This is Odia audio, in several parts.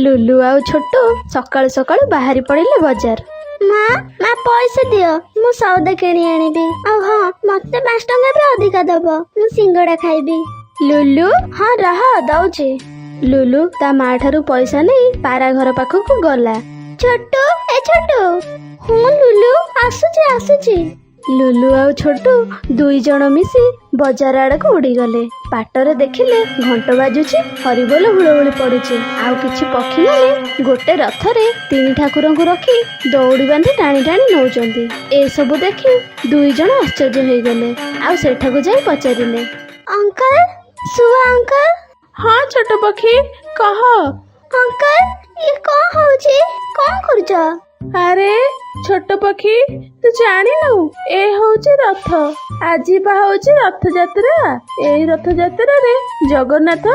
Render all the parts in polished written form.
लुलु आउ छोटू सकाळु सकाळु बाहरी पड़िले बजार। माँ माँ पैसा दियो मु सौदा किणी आनिबी। हाँ मते 5 टंका भी अधिका दबो मु सिंगड़ा खाइबी। लुलु हाँ रह दउची। लुलु ता माँ ठारू पैसा नहीं पारा घर पाखक गला। छोटू ए छोटू। हाँ लुलु आसुची आसुची। लुलु आउ छोटू दुई जण मिसी बजार आड़क उड़ी गले। पाटरे देखिले घंट बाजुची हरिबोल हुड़हुड़ी पड़ुची। आउ किछि पक्षी माने गोटे रथरे 3 ठाकुर को रखी दौड़ी बांधी टाणी टाणी नौचंती। ए सबु देखि दुई जण आश्चर्य हो गले। आउ सेठाकु जाई पचारिले, अंकल सुआ अंकल। हाँ छोट पक्षी कह। अंकल ये कौन होची कौन करछ? अरे छोट पक्षी तू जानिनु ए होची रथ। आजी बा होची रथ यात्रा। एई रथ यात्रा रे जगन्नाथ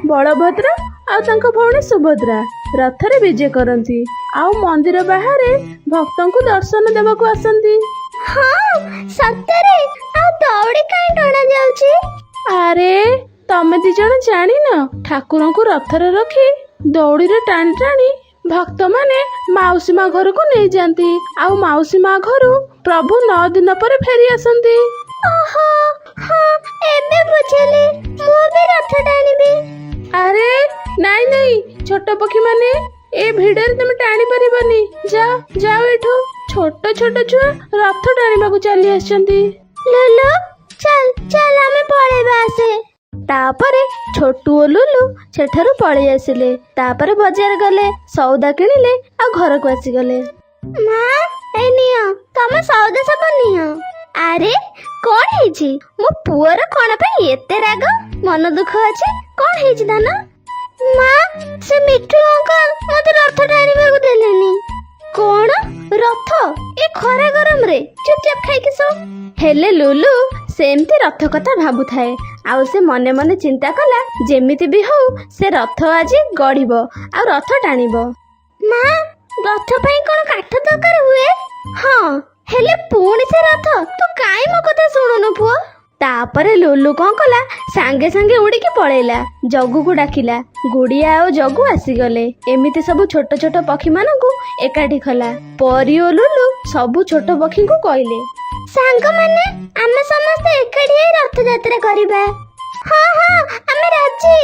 बलभद्र आ तांको भौणी सुभद्रा रथरे विजय करंती। आउ मंदिर बाहरे भक्तों को दर्शन देबाकू आसंती। हाँ सत्तरे आ दौड़ी काई टणा जाउची? अरे तमे दी जण जानिना ठाकुरों को रथरे रखी दौड़ी रे टाणी टाणी भक्त माने माउसी माँ घर को नहीं जाती। आउ माउसी माँ घर प्रभु 9 दिन पर फेरी आसंती। ओहो हाँ एबे बुझिली मु भी रथ टाणीबी। अरे नाई नाई छोट पक्षी माने ए भिड़े तुम टाणी परिबनी। जाओ जाओ एठो छोट छोट छुआ रथ टाणीबा को चली आछंती। लुलु चल चल हमें पळेबा आसे। तापरे छोटू ओ लुलु सेठारु पळी आसिले। तापरे बाजार गले सौदा किनिले आ घर को आसी गले। माँ ए नियो तम सौदा सब नियो। अरे कौन हेची मो पुअर कोन पे एते राग मन दुख अछि कौन हेची दाना? माँ से मिठू अंकल मते रथ टाणीबा को देलेनी। कौन रथ ए खरा गरम रे चुपचाप खाई के सो। हेले लुलु सेमती रथ कथा भाबु थाए। आउ से मने मने चिंता कला जेमिति भी हो से रथ आजी गढ़िबो आ रथ टाणीबो। माँ रथ पई कोन काठ दरकार हुए? हाँ हेले पुणी से रथ तू काई मो कथा सुनुनु पुओ? तापरे लुलु कौन कला सांगे सांगे उड़ी के पळेला जग्गू को डाकिला। गुड़िया और जग्गू आसी गले। एमिति सब छोट छोट पक्षी मानकू एकाठी खला। परी और लुलु सबु छोट पक्षी को कहले, सांग माने आमे समस्त एकाठी रथ यात्रा करिबा। हाँ हाँ आमे राजी।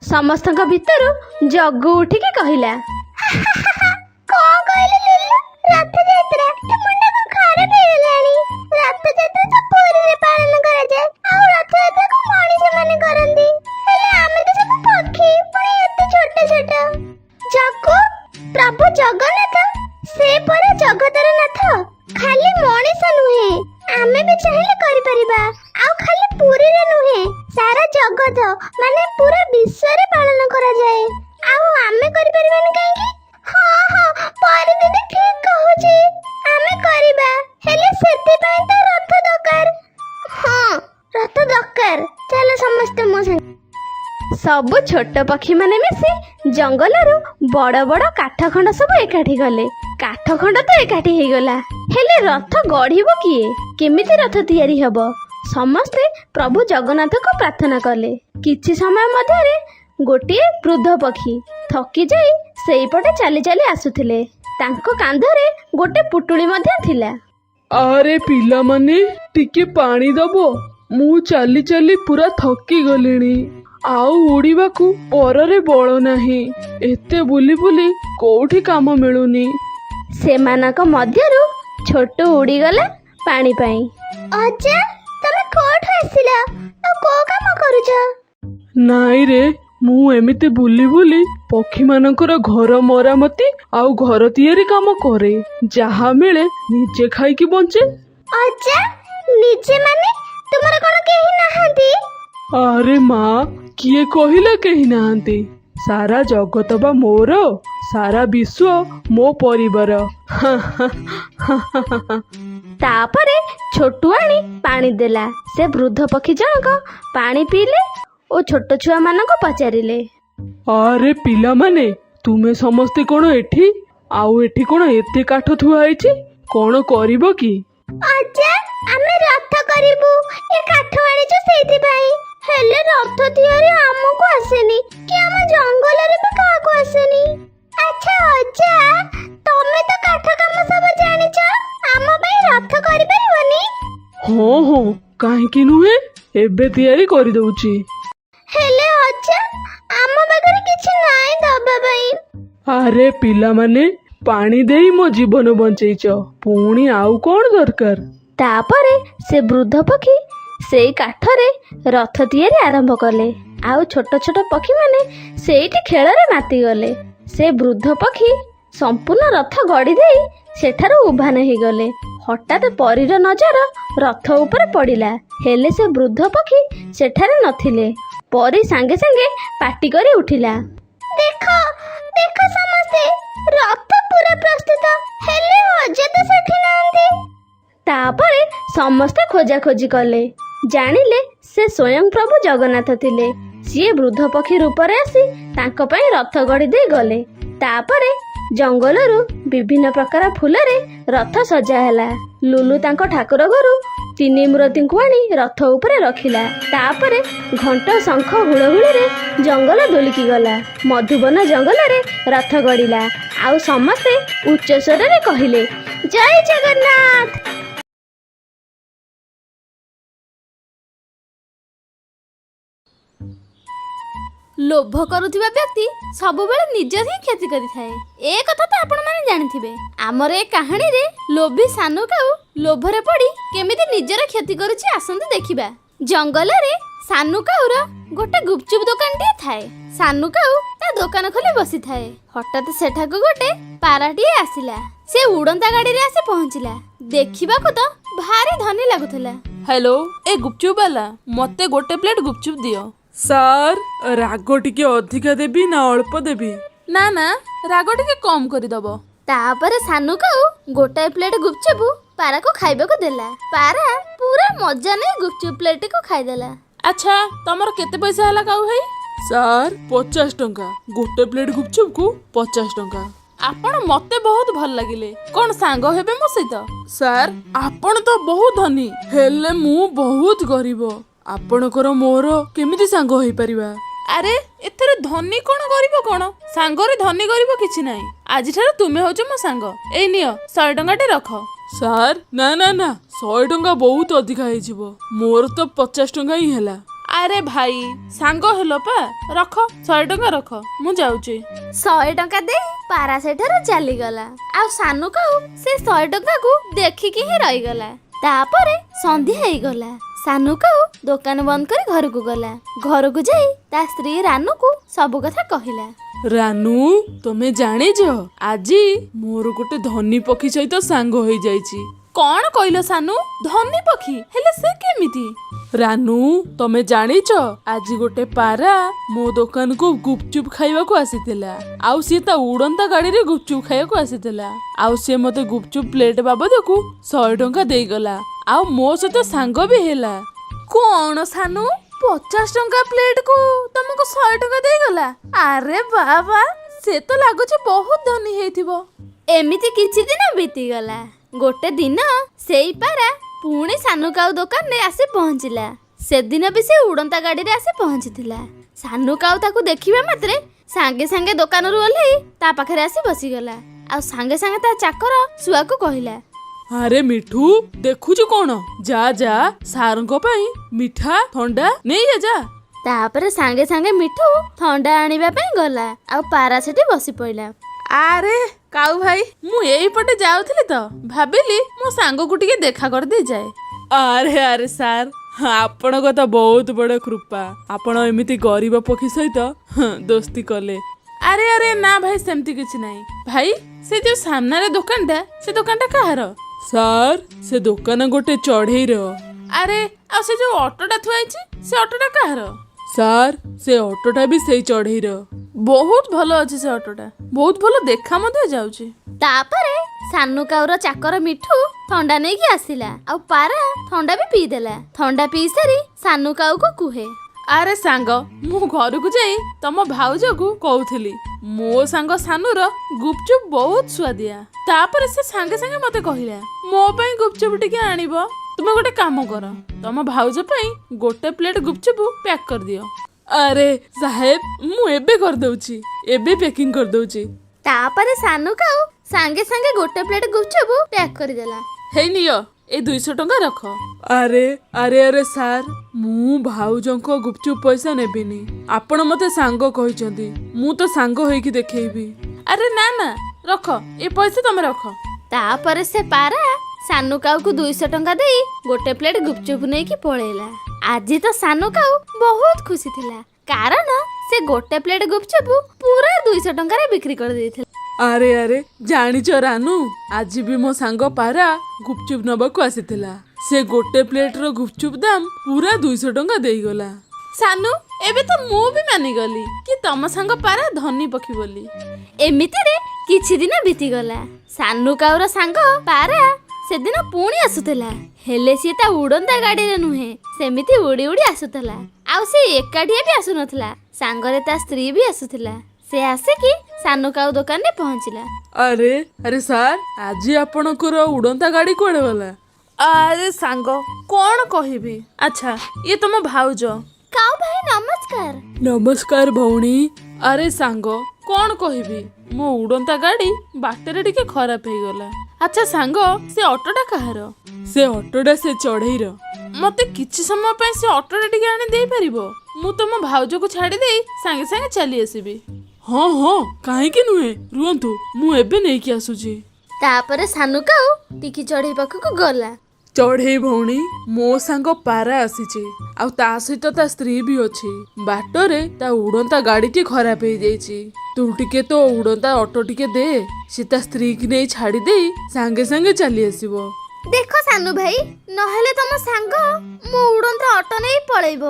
समस्तक भितरु जग्गू उठी के कहिला, कौन कहले लुलु रथ यात्रा तो मुंडा को खराब हेलानी। रथ यात्रा तो पूरी रे पालन करा जाए आ रथ यात्रा को मणिष माने करंदी। हेले आमे तो सब पक्षी पुणी एते छोटे छोटे। जग्गू प्रभु जगन्नाथ से परे जगतर नाथ खाली मणिष नुहे आमे भी चाहिले करि परिबा। आ खाली पूरी रे नुहे सारा जगत माने पूरा विश्व रे पालन करा जाए। आ आमे करि परिबानी काहे की? हाँ हाँ परी दीदी ठीक कहूची आमे करिबा। हेले सेति पई तो रथ दरकार। हाँ रथ दरकार चलो समस्त मो संग। सबु छोट पक्षी माने मिसी जंगलरू बड़ बड़ काठ खंड सब एकाठी गले। काठ खंड तो एकाठी हे गला हेले रथ गढ़िबो किए केमिति रथ तैयारी हबो? समस्ते प्रभु जगन्नाथ को प्रार्थना कले। किछि समय मध्यरे गोटिए वृद्ध पक्षी थकी जाई सेईपटे चली चली आसुथिले। तांको कांधरे गोटे पुटुली मध्य थिला। अरे पिला माने टिके पानी दबो मु चाली चाली पूरा थकी गलिनी। आउ उड़ीबाकू पରରେ बळ नाही। एते बुली बुली कोठी काम मिलुनी। सेमानक मध्यरु छोटू उड़ी गला पानी पाई। अजा तमे कोठ आसिला आ को काम करूछ? नाई रे मु एमिते बुली बुली पक्षी मानकर घर मरामती आउ घर तियारी काम करे। जहा मिले निजे खाई की बंचे। अजा निजे माने तुमरा कोन केही नहांती? अरे माँ किए कहिला केही नाहांती। सारा जगत बा मोर सारा विश्व मो परिवार। तापरे छोटू आनी पानी देला। से वृद्ध पक्षी जनक पानी पीले ओ छोट छुआ मानक पचारिले, अरे पिला माने तुमे समस्ते कोन एठी आउ एठी कोन एते काठ थुआ आइछि कोन करिवो की? अजा आमे रथ करिबू ए काठ आनिछु सेति भाई। हेले रथ तियारी हमको आसेनी कि हम जंगल रे भी काको आसेनी। କାହିଁକି ନୁହେଁ, ଏବେ ତିଆରି କରିଦଉଛି। ହେଲେ ଅଜା, ଆମ ପାଖରେ କିଛି ନାହିଁ ଦବା ପାଇଁ। ଆରେ ପିଲାମାନେ, ପାଣି ଦେଇ ମୋ ଜୀବନ ବଞ୍ଚେଇଛ, ପୁଣି ଆଉ କଣ ଦରକାର? ତାପରେ ସେ ବୃଦ୍ଧ ପକ୍ଷୀ ସେଇ କାଠରେ ରଥ ତିଆରି ଆରମ୍ଭ କଲେ। ଆଉ ଛୋଟ ଛୋଟ ପକ୍ଷୀମାନେ ସେଇଠି ଖେଳରେ ମାତିଗଲେ। ସେ ବୃଦ୍ଧ ପକ୍ଷୀ ସମ୍ପୂର୍ଣ୍ଣ ରଥ ଗଡ଼ି ଦେଇ ସେଠାରୁ ଉଭାନ ହେଇଗଲେ। ହଠାତ୍ ପରୀର ନଜର ରଥ ଉପରେ ପଡ଼ିଲା, ହେଲେ ସେ ବୃଦ୍ଧ ପକ୍ଷୀ ସେଠାରେ ନଥିଲେ। ପରୀ ସାଙ୍ଗେ ସାଙ୍ଗେ ପାଟି କରି ଉଠିଲା, ଦେଖ ଦେଖ ସମସ୍ତେ, ରଥ ପୁରା ପ୍ରସ୍ତୁତ, ହେଲେ ଅଜା ତ ସେଠି ନାହାନ୍ତି। ତାପରେ ସମସ୍ତେ ଖୋଜାଖୋଜି କଲେ, ଜାଣିଲେ ସେ ସ୍ୱୟଂ ପ୍ରଭୁ ଜଗନ୍ନାଥ ଥିଲେ। ସିଏ ବୃଦ୍ଧ ପକ୍ଷୀ ରୂପରେ ଆସି ତାଙ୍କ ପାଇଁ ରଥ ଗଢ଼ି ଦେଇ ଗଲେ। ତାପରେ ଜଙ୍ଗଲରୁ ବିଭିନ୍ନ ପ୍ରକାର ଫୁଲରେ ରଥ ସଜା ହେଲା। ଲୁଲୁ ତାଙ୍କ ଠାକୁର ଘରୁ 3 ମୂର୍ତ୍ତିଙ୍କୁ ଆଣି ରଥ ଉପରେ ରଖିଲା। ତାପରେ ଘଣ୍ଟ ଶଙ୍ଖ ହୁଳହୁଳିରେ ଜଙ୍ଗଲ ଦୋଲିକି ଗଲା। ମଧୁବନ ଜଙ୍ଗଲରେ ରଥ ଗଡ଼ିଲା। ଆଉ ସମସ୍ତେ ଉଚ୍ଚ ସ୍ୱରରେ କହିଲେ, ଜୟ ଜଗନ୍ନାଥ। ଲୋଭ କରୁଥିବା ବ୍ୟକ୍ତି ସବୁବେଳେ ନିଜର ହିଁ କ୍ଷତି କରିଥାଏ। ଏ କଥା ତ ଆପଣମାନେ ଜାଣିଥିବେ। ଆମର ଏ କାହାଣୀରେ ଲୋଭୀ ସାନୁ କାଉ ଲୋଭରେ ପଡ଼ି କେମିତି ନିଜର କ୍ଷତି କରୁଛି ଆସନ୍ତୁ ଦେଖିବା। ଜଙ୍ଗଲରେ ସାନୁ କାଉର ଗୋଟେ ଗୁପଚୁପ ଦୋକାନଟିଏ ଥାଏ। ସାନୁ କାଉ ତା ଦୋକାନ ଖୋଲି ବସିଥାଏ। ହଠାତ୍ ସେଠାକୁ ଗୋଟେ ପାରାଟିଏ ଆସିଲା। ସେ ଉଡ଼ନ୍ତା ଗାଡ଼ିରେ ଆସି ପହଞ୍ଚିଲା। ଦେଖିବାକୁ ତ ଭାରି ଧନୀ ଲାଗୁଥିଲା। हेलो, ए गुपचुप वाला, मते गोटे प्लेट गुपचुप दियो। सार, राग टिके अधिका देबी ना अल्प देबी? ନା ନା, ରାଗ ଟିକେ କମ କରିଦବ। ତାପରେ ସାନୁ କାଉ ଗୋଟାଏ ପ୍ଲେଟ ଗୁପଚୁପ ପାରାକୁ ଖାଇବାକୁ ଦେଲା। ପାରା ପୁରା ମଜା ନେଇ ଗୁପଚୁପ ପ୍ଲେଟକୁ ଖାଇଦେଲା। अच्छा, तमर केते पैसा हला काऊ भाई? सार, 50 टंका। गोटे प्लेट गुपचुप को 50 टंका। आपण मते बहुत भल लागिले। कोन सांग हेबे मो सहित? सार, आपण तो बहुत धनी, हेले मु बहुत गरीब। आपणकर मोर केमिति सांग होई परिबा? अरे एथरे धनी कोन गरीब कोन? सांगरे धनी गरीब किछि नाही। आज ठार तुमे होछ मो सांग। ए नियो 100 टंकाटे रख। सार, ना ना ना, 100 टंका बहुत अधिका हेइ जिवो। मोर तो 50 टंका ही हैला। अरे भाई, सांग हेलो पा, रख 100 टंका रख, मु जाउची। 100 ଟଙ୍କା ଦେଇ ପାରା ସେଠାରୁ ଚାଲିଗଲା। ଆଉ ସାନୁ କାଉ ସେ 100 ଟଙ୍କାକୁ ଦେଖିକି ହିଁ ରହିଗଲା। ତାପରେ ସନ୍ଧ୍ୟା ହେଇଗଲା। ସାନୁ କାଉ ଦୋକାନ ବନ୍ଦ କରି ଘରକୁ ଗଲା। ଘରକୁ ଯାଇ ତା ସ୍ତ୍ରୀ ରାନୁକୁ ସବୁ କଥା କହିଲା। ରାନୁ, ତମେ ଜାଣିଛ ଆଜି ମୋର ଗୋଟେ ଧନୀ ପକ୍ଷୀ ସହିତ ସାଙ୍ଗ ହେଇଯାଇଛି। କଣ କହିଲ ସାନୁ? ଧନୀ ପକ୍ଷୀ? ହେଲେ ସେ କେମିତି? ରାନୁ, ତମେ ଜାଣିଛ ଆଜି ଗୋଟେ ପାରା ମୋ ଦୋକାନକୁ ଗୁପଚୁପ ଖାଇବାକୁ ଆସିଥିଲା। ଆଉ ସିଏ ତା ଉଡନ୍ତା ଗାଡିରେ ଗୁପଚୁପ ଖାଇବାକୁ ଆସିଥିଲା। ଆଉ ସିଏ ମତେ ଗୁପଚୁପ ପ୍ଲେଟ ବାବଦକୁ 100 ଟଙ୍କା ଦେଇଗଲା। ଆଉ ମୋ ସହିତ ସାଙ୍ଗ ବି ହେଲା। କଣ ସାନୁ, 50 ଟଙ୍କା ପ୍ଲେଟକୁ ତମକୁ 100 ଟଙ୍କା ଦେଇଗଲା? ଆରେ ବାବା, ସେ ତ ଲାଗୁଛି ବହୁତ ଧନୀ ହେଇଥିବ। ଏମିତି କିଛି ଦିନ ବିତିଗଲା। ଗୋଟେ ଦିନ ସେଇ ପାରା ପୁଣି ସାନୁ କାଉ ଦୋକାନରେ ଆସି ପହଞ୍ଚିଲା। ସେଦିନ ବି ସେ ଉଡନ୍ତା ଗାଡିରେ ଆସି ପହଞ୍ଚିଥିଲା। ସାନୁ କାଉ ତାକୁ ଦେଖିବା ମାତ୍ରେ ସାଙ୍ଗେ ସାଙ୍ଗେ ଦୋକାନରୁ ଓହ୍ଲେଇ ତା ପାଖରେ ଆସି ବସିଗଲା। ଆଉ ସାଙ୍ଗେ ସାଙ୍ଗେ ତା ଚାକର ଶୁଆକୁ କହିଲା, ଆରେ ମିଠୁ, ଦେଖୁଛୁ କଣ? ଯା ଯା, ସାରଙ୍କ ପାଇଁ ମିଠା ଥଣ୍ଡା ନେଇ ଯା। ତାପରେ ସାଙ୍ଗେ ସାଙ୍ଗେ ମିଠୁ ଥଣ୍ଡା ଆଣିବା ପାଇଁ ଗଲା। ଆଉ ପାରା ସେଠି ବସି ପଇଲା। ଆରେ କାଉ ଭାଇ, ମୁଁ ଏଇପଟେ ଯାଉଥିଲି ତ ଭାବିଲି ମୋ ସାଙ୍ଗକୁ ଟିକେ ଦେଖା କରିଦେଇ ଯାଏ। ଆରେ ଆରେ ସାର୍, ଆପଣଙ୍କ ତ ବହୁତ ବଡ଼ କୃପା। ଆପଣ ଏମିତି ଗରିବ ପକ୍ଷୀ ସହିତ ଦୋସ୍ତି କଲେ। ଆରେ ଆରେ ନା ଭାଇ, ସେମିତି କିଛି ନାହିଁ। ଭାଇ, ସେ ଯୋଉ ସାମ୍ନାରେ ଦୋକାନଟା, ସେ ଦୋକାନଟା କାହାର? ସାର୍, ସେ ଦୋକାନ ଗୋଟେ ଚଢେଇର। ଆରେ ଆଉ ସେ ଯୋଉ ଅଟୋଟା ଥୁଆ ହେଇଛି, ସେ ଅଟୋଟା କାହାର? ସାର୍, ସେ ଅଟୋଟା ବି ସେଇ ଚଢେଇର। ବହୁତ ଭଲ ଅଛି ସେ ଅଟୋଟା, ବହୁତ ଭଲ ଦେଖା ମଧ୍ୟ ଯାଉଛି। ତାପରେ ସାନୁ କାଉର ଚାକର ମିଠୁ ଥଣ୍ଡା ନେଇକି ଆସିଲା। ଆଉ ପାରା ଥଣ୍ଡା ବି ପିଇଦେଲା। ଥଣ୍ଡା ପିଇ ସାରି ସାନୁ କାଉକୁ କୁହେ, ଆରେ ସାଙ୍ଗ, ମୁଁ ଘରକୁ ଯାଇ ତମ ଭାଉଜକୁ କହୁଥିଲି ମୋ ସାଙ୍ଗ ସାନୁର ଗୁପଚୁପ ବହୁତ ସୁଆଦିଆ। ତାପରେ ସେ ସାଙ୍ଗେ ସାଙ୍ଗେ ମତେ କହିଲା, ମୋ ପାଇଁ ଗୁପଚୁପ ଟିକେ ଆଣିବ। ତୁମେ ଗୋଟେ କାମ କର, ତମ ଭାଉଜ ପାଇଁ ଗୋଟେ ପ୍ଲେଟ ଗୁପଚୁପ ପ୍ୟାକ୍ କରିଦିଅ। ଆରେ ସାହେବ, ମୁଁ ଏବେ କରିଦଉଛି, ଏବେ ପ୍ୟାକିଂ କରିଦଉଛି। ତାପରେ ସାନୁ କାଉ ସାଙ୍ଗେ ସାଙ୍ଗେ ଗୋଟେ ପ୍ଲେଟ ଗୁପଚୁପ ପ୍ୟାକ୍ କରିଦେଲା। ହେଇ ନିଅ, ଏ 200 ଟଙ୍କା ରଖ। ଆରେ ଆରେ ଆରେ ସାର୍, ମୁଁ ଭାଉଜଙ୍କ ଗୁପଚୁପ ପଇସା ନେବିନି। ଆପଣ ମତେ ସାଙ୍ଗ କହିଛନ୍ତି, ମୁଁ ତ ସାଙ୍ଗ ହେଇକି ଦେଖେଇବି। ଆରେ ନା ନା, ରଖ, ଏ ପଇସା ତମେ ରଖ। ତାପରେ ସେ ପାରା ସାନୁ କାଉକୁ 200 ଟଙ୍କା ଦେଇ ଗୋଟେ ପ୍ଲେଟ ଗୁପଚୁପ ନେଇକି ପଳେଇଲା। ଆଜି ତ ସାନୁ କାଉ ବହୁତ ଖୁସି ଥିଲା, କାରଣ ସେ ଗୋଟେ ପ୍ଲେଟ ଗୁପଚୁପ ପୁରା 200 ଟଙ୍କାରେ ବିକ୍ରି କରିଦେଇଥିଲା। ଆରେ ଆରେ, ଜାଣିଛ ରାନୁ, ଆଜି ବି ମୋ ସାଙ୍ଗ ପାରା ଗୁପଚୁପ ନବାକୁ ଆସିଥିଲା। ସେ ଗୋଟେ ପ୍ଲେଟର ଗୁପଚୁପ ଦାମ ପୁରା 200 ଟଙ୍କା ଦେଇଗଲା। ସାନୁ, ଏବେ ତ ମୁଁ ବି ମାନିଗଲି କି ତମ ସାଙ୍ଗ ପାରା ଧନୀ ପକ୍ଷୀ ବୋଲି। ଏମିତିରେ କିଛି ଦିନ ବିତିଗଲା। ସାନୁ କାଉର ସାଙ୍ଗ ପାରା ସେଦିନ ପୁଣି ଆସୁଥିଲା, ହେଲେ ସିଏ ତା ଉଡନ୍ତା ଗାଡିରେ ନୁହେଁ, ସେମିତି ଉଡି ଉଡି ଆସୁଥିଲା। ଆଉ ସେ ଏକାଠିଆ ବି ଆସୁନଥିଲା, ସାଙ୍ଗରେ ତା ସ୍ତ୍ରୀ ବି ଆସୁଥିଲା। ସେ ଆସିକି ସାନୁ କାଉ ଦୋକାନରେ ପହଞ୍ଚିଲା। ଆରେ ଆରେ ସାର୍, ଆଜି ଆପଣଙ୍କର ଉଡନ୍ତା ଗାଡି କୁଆଡେ ଗଲା? ଆରେ ସାଙ୍ଗ, କଣ କହିବି। ଆଚ୍ଛା, ଇଏ ତମ ଭାଉଜ। କାଉ ଭାଇ ନମସ୍କାର। ନମସ୍କାର ଭଉଣୀ। ଆରେ ସାଙ୍ଗ, କଣ କହିବି, ମୋ ଉଡନ୍ତା ଗାଡି ବାଟରେ ଟିକେ ଖରାପ ହେଇଗଲା। ଆଚ୍ଛା ସାଙ୍ଗ, ସେ ଅଟୋଟା କାହାର? ସେ ଅଟୋଟା ସେ ଚଢେଇର। ମତେ କିଛି ସମୟ ପାଇଁ ସେ ଅଟୋଟା ଟିକେ ଆଣି ଦେଇପାରିବ? ମୁଁ ତମ ଭାଉଜକୁ ଛାଡି ଦେଇ ସାଙ୍ଗେ ସାଙ୍ଗେ ଚାଲି ଆସିବି। ହଁ ହଁ, କାହିଁକି ନୁହେଁ, ରୁହନ୍ତୁ, ମୁଁ ଏବେ ନେଇକି ଆସୁଛି। ତାପରେ ସାନୁ କାଉ ଟିକି ଚଢେଇ ପାଖକୁ ଗଲା। ଚଢେଇ ଭଉଣୀ, ମୋ ସାଙ୍ଗ ପାରା ଆସିଛି, ଆଉ ତା ସହିତ ତା ସ୍ତ୍ରୀ ବି ଅଛି। ବାଟରେ ତା ଉଡନ୍ତା ଗାଡିଟି ଖରାପ ହେଇଯାଇଛି। ତୁ ଟିକେ ତୋ ଉଡନ୍ତା ଅଟୋ ଟିକେ ଦେ, ସେ ତା ସ୍ତ୍ରୀ କି ନେଇ ଛାଡି ଦେଇ ସାଙ୍ଗେ ସାଙ୍ଗେ ଚାଲି ଆସିବ। ଦେଖ ସାନୁ ଭାଇ, ନହେଲେ ତମ ସାଙ୍ଗ ମୋ ଉଡନ୍ତା ଅଟୋ ନେଇ ପଳେଇବ।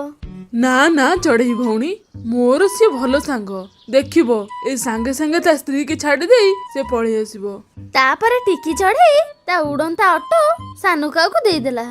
ନା ନା ଚଢେଇ ଭଉଣୀ, ମୋର ସିଏ ଭଲ ସାଙ୍ଗ, ଦେଖିବ ଏ ସାଙ୍ଗେ ସାଙ୍ଗେ ତା ସ୍ତ୍ରୀ କି ଛାଡି ଦେଇ ସେ ପଳେଇ ଆସିବ। ତାପରେ ଟିକି ଚଢେଇ ତା ଉଡନ୍ତା ଅଟୋ ସାନୁ କାଉକୁ ଦେଇଦେଲା।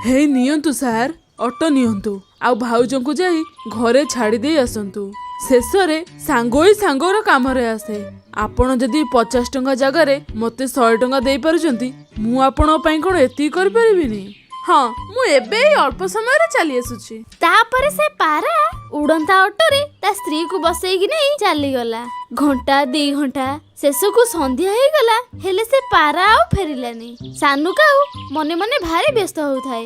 ହେଇ ନିଅନ୍ତୁ ସାର୍, ଅଟୋ ନିଅନ୍ତୁ, ଆଉ ଭାଉଜଙ୍କୁ ଯାଇ ଘରେ ଛାଡି ଦେଇ ଆସନ୍ତୁ। ଶେଷରେ ସାଙ୍ଗ ହିଁ ସାଙ୍ଗର କାମରେ ଆସେ। ଆପଣ ଯଦି 50 ଟଙ୍କା ଜାଗାରେ ମତେ 100 ଟଙ୍କା ଦେଇପାରୁଛନ୍ତି, ମୁଁ ଆପଣଙ୍କ ପାଇଁ କଣ ଏତିକି କରିପାରିବିନି? ହଁ, ମୁଁ ଏବେ ଅଳ୍ପ ସମୟରେ ଚାଲି ଆସୁଛି। ତାପରେ ସେ ପାରା ଉଡନ୍ତା ଅଟୋରେ ତା ସ୍ତ୍ରୀକୁ ବସେଇକି ନେଇ ଚାଲିଗଲା। ଘଣ୍ଟା 2 ଘଣ୍ଟା, ଶେଷକୁ ସନ୍ଧ୍ୟା ହେଇଗଲା, ହେଲେ ସେ ପାରା ଆଉ ଫେରିଲାନି। ସାନୁ କାଉ ମନେ ମନେ ଭାରି ବ୍ୟସ୍ତ ହଉଥାଏ।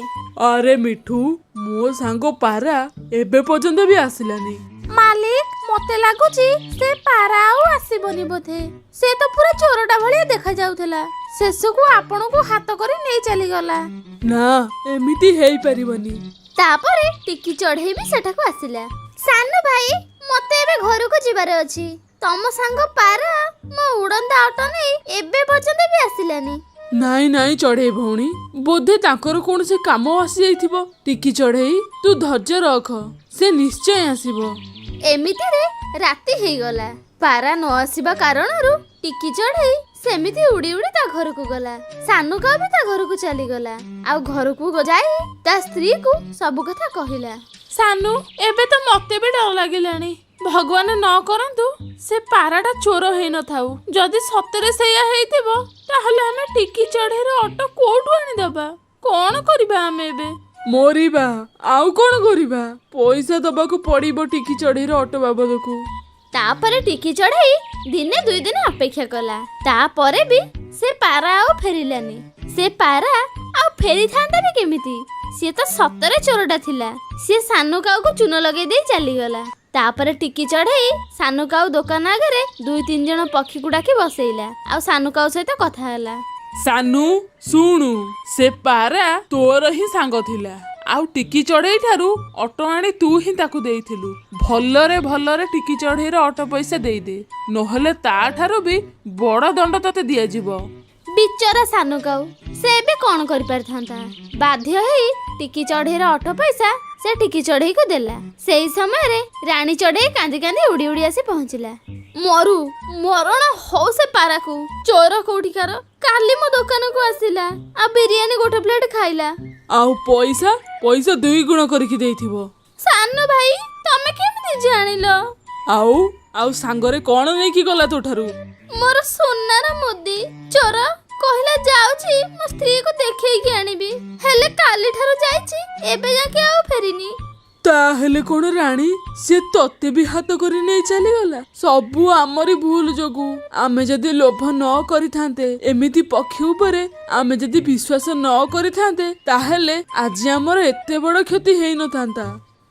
ଆରେ ମିଠୁ, ମୋ ସାଙ୍ଗ ପାରା ଏବେ ପର୍ଯ୍ୟନ୍ତ ବି ଆସିଲାନି। ମାଲିକ, ମତେ ଲାଗୁଛି ସେ ପାରା ଆଉ ଆସିବନି ବୋଧେ। ସେ ତ ପୁରା ଚୋରଟା ଭଳିଆ ଦେଖା ଯାଉଥିଲା, ଶେଷକୁ ଆପଣଙ୍କୁ ହାତ କରି ନେଇ ଚାଲିଗଲା। ନା, ଏମିତି ହେଇପାରିବନି। ତାପରେ ଟିକି ଚଢେଇ ବି ସେଠାକୁ ଆସିଲା। ସାନୁ ଭାଇ, ମତେ ଏବେ ଘରକୁ ଯିବାର ଅଛି। ତମ ସାଙ୍ଗ ପାରା ମୋ ଉଡନ୍ତା ଅଟୋ ନେଇ ଏବେ ପର୍ଯ୍ୟନ୍ତ ବି ଆସିଲାନି। ନାଇଁ ନାଇଁ ଚଢେଇ ଭଉଣୀ, ବୋଧେ ତାଙ୍କର କୌଣସି କାମ ଆସିଯାଇଥିବ। ଟିକି ଚଢେଇ, ତୁ ଧୈର୍ଯ୍ୟ ରଖ, ସେ ନିଶ୍ଚୟ ଆସିବ। ଏମିତିରେ ରାତି ହେଇଗଲା। ପାରା ନ ଆସିବା କାରଣରୁ ଟିକି ଚଢେଇ ସେମିତି ଉଡି ଉଡି ତା ଘରକୁ ଗଲା। ସାନୁ କାଉ ବି ତା ଘରକୁ ଚାଲିଗଲା, ଆଉ ଘରକୁ ଯାଇ ତା ସ୍ତ୍ରୀକୁ ସବୁ କଥା କହିଲା। ସାନୁ, ଏବେ ତ ମତେ ବି ଡର ଲାଗିଲାଣି। ଭଗବାନ ନ କରନ୍ତୁ ସେ ପାରାଟା ଚୋର ହେଇନଥାଉ। ଯଦି ସତରେ ସେଇଆ ହେଇଥିବ, ତାହେଲେ ଆମେ ଟିକି ଚଢେଇର ଅଟୋ କୋଉଠୁ ଆଣିଦବା? କଣ କରିବା ଆମେ ଏବେ? ମରିବା, ଆଉ କଣ କରିବା? ପଇସା ଦବାକୁ ପଡିବ ଟିକି ଚଢେଇର ଅଟୋ ବାବଦକୁ। ତାପରେ ଟିକି ଚଢେଇ ଦିନେ 2 ଦିନ ଅପେକ୍ଷା କଲା। ତାପରେ ବି ସେ ପାରା ଆଉ ଫେରିଲାନି। ସେ ପାରା ଆଉ ଫେରିଥାନ୍ତା ବି କେମିତି? ସିଏ ତ ସତରେ ଚୋରଟା ଥିଲା। ସିଏ ସାନୁ କାଉକୁ ଚୂନ ଲଗେଇ ଦେଇ ଚାଲିଗଲା। ତାପରେ ଟିକି ଚଢେଇ ସାନୁ କାଉ ଦୋକାନ ଆଗରେ 2-3 ଜଣ ପକ୍ଷୀକୁ ଡାକି ବସେଇଲା, ଆଉ ସାନୁ କାଉ ସହିତ କଥା ହେଲା। ସାନୁ ଶୁଣୁ, ସେ ପାରା ତୋର ହିଁ ସାଙ୍ଗ ଥିଲା, ଆଉ ଟିକି ଚଢେଇ ଠାରୁ ଅଟୋ ଆଣି ତୁ ହିଁ ତାକୁ ଦେଇଥିଲୁ। ଭଲରେ ଭଲରେ ଟିକି ଚଢେଇର ଅଟୋ ପଇସା ଦେଇଦେ, ନହେଲେ ତା ଠାରୁ ବି ବଡ ଦଣ୍ଡ ତତେ ଦିଆଯିବ। ବିଚରା ସାନୁ କାଉ, ସେ ଏବେ କଣ କରିପାରିଥାନ୍ତା? ବାଧ୍ୟ ହେଇ ଟିକି ଚଢେଇର ଅଟୋ ପଇସା ସେ ଟିକି ଚଢେଇକୁ ଦେଲା। ସେଇ ସମୟରେ ରାଣୀ ଚଢେଇ କାନ୍ଦି କାନ୍ଦି ଉଡି ଉଡି ଆସି ପହଞ୍ଚିଲା। ମରଣ ହଉ ସେ ପାରାକୁ। ଚୋର କୋଉଠିକାର, କାଲି ମୋ ଦୋକାନକୁ ଆସିଲା, ଆଉ ବିରିୟାନୀ ଗୋଟେ ପ୍ଲେଟ ଖାଇଲା। ଆଉ ପଇସା 2 ଗୁଣ କରିକି ଦେଇଥିବ। ସାନୁ ଭାଇ, ତମେ କେମିତି ଜାଣିଲ? ଆଉ ସାଙ୍ଗରେ କଣ ନେଇକି ଗଲା ତୋ ଠାରୁ? ମୋର ସୁନାର ମୁଦି। ଚୋର କହିଲା ଯାଉଛି ମୋ ସ୍ତ୍ରୀକୁ ଦେଖେଇକି ଆଣିବି, ହେଲେ କାଲି ଠାରୁ ଯାଇଛି, ଏବେ ଯାକେ ଆଉ ଫେରିନି। ତାହେଲେ କଣ ରାଣୀ ସେ ତତେ ବି ହାତ କରି ନେଇ ଚାଲିଗଲା? ସବୁ ଆମରି ଭୁଲ ଯୋଗୁ। ଆମେ ଯଦି ଲୋଭ ନ କରିଥାନ୍ତେ ଏମିତି ପକ୍ଷୀ ଉପରେ, ଆମେ ଯଦି ବିଶ୍ୱାସ ନ କରିଥାନ୍ତେ, ତାହେଲେ ଆଜି ଆମର ଏତେ ବଡ କ୍ଷତି ହେଇନଥାନ୍ତା।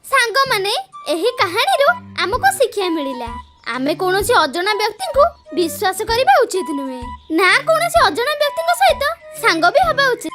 ସାଙ୍ଗମାନେ, ଏହି କାହାଣୀରୁ ଆମକୁ ଶିକ୍ଷା ମିଳିଲା, ଆମେ କୌଣସି ଅଜଣା ବ୍ୟକ୍ତିଙ୍କୁ ବିଶ୍ୱାସ କରିବା ଉଚିତ ନୁହେଁ, ନା କୌଣସି ଅଜଣା ବ୍ୟକ୍ତିଙ୍କ ସହିତ ସାଙ୍ଗ ବି ହେବା ଉଚିତ।